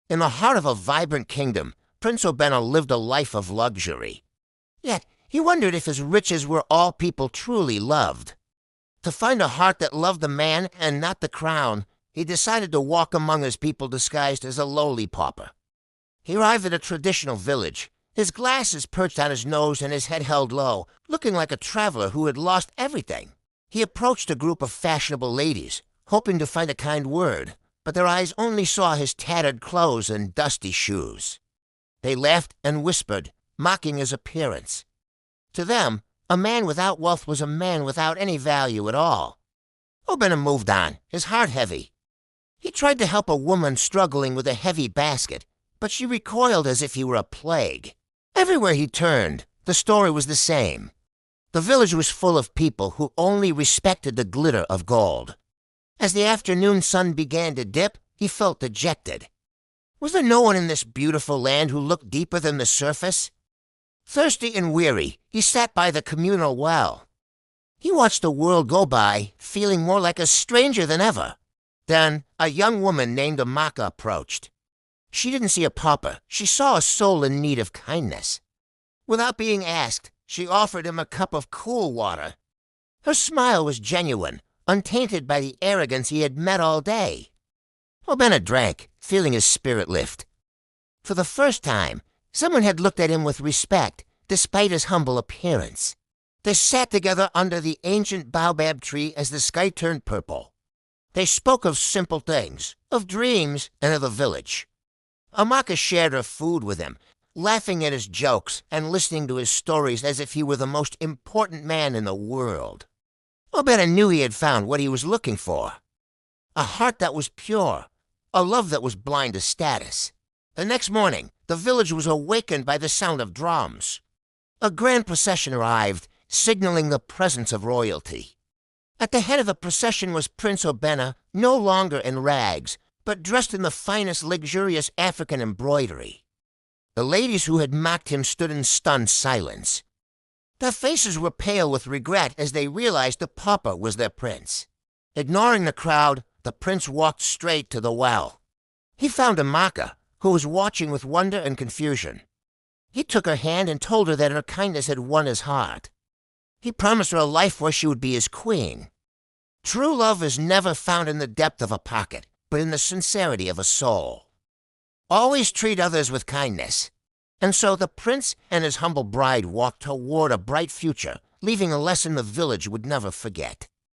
In the heart of a vibrant kingdom, Prince Obena lived a life of luxury. Yet, he wondered if his riches were all people truly loved. To find a heart that loved the man and not the crown, he decided to walk among his people disguised as a lowly pauper. He arrived at a traditional village, his glasses perched on his nose and his head held low, looking like a traveler who had lost everything. He approached a group of fashionable ladies, hoping to find a kind word, but their eyes only saw his tattered clothes and dusty shoes. They laughed and whispered, mocking his appearance. To them, a man without wealth was a man without any value at all. Obena moved on, his heart heavy. He tried to help a woman struggling with a heavy basket, but she recoiled as if he were a plague. Everywhere he turned, the story was the same. The village was full of people who only respected the glitter of gold. As the afternoon sun began to dip, he felt dejected. Was there no one in this beautiful land who looked deeper than the surface? Thirsty and weary, he sat by the communal well. He watched the world go by, feeling more like a stranger than ever. Then, a young woman named Amaka approached. She didn't see a pauper. She saw a soul in need of kindness. Without being asked, she offered him a cup of cool water. Her smile was genuine, untainted by the arrogance he had met all day. Obena drank, feeling his spirit lift. For the first time, someone had looked at him with respect, despite his humble appearance. They sat together under the ancient baobab tree as the sky turned purple. They spoke of simple things, of dreams, and of the village. Amaka shared her food with him, laughing at his jokes and listening to his stories as if he were the most important man in the world. Obena knew he had found what he was looking for. A heart that was pure, a love that was blind to status. The next morning, the village was awakened by the sound of drums. A grand procession arrived, signaling the presence of royalty. At the head of the procession was Prince Obena, no longer in rags, but dressed in the finest luxurious African embroidery. The ladies who had mocked him stood in stunned silence. Their faces were pale with regret as they realized the pauper was their prince. Ignoring the crowd, the prince walked straight to the well. He found Amaka, who was watching with wonder and confusion. He took her hand and told her that her kindness had won his heart. He promised her a life where she would be his queen. True love is never found in the depth of a pocket, but in the sincerity of a soul. Always treat others with kindness. And so the prince and his humble bride walked toward a bright future, leaving a lesson the village would never forget.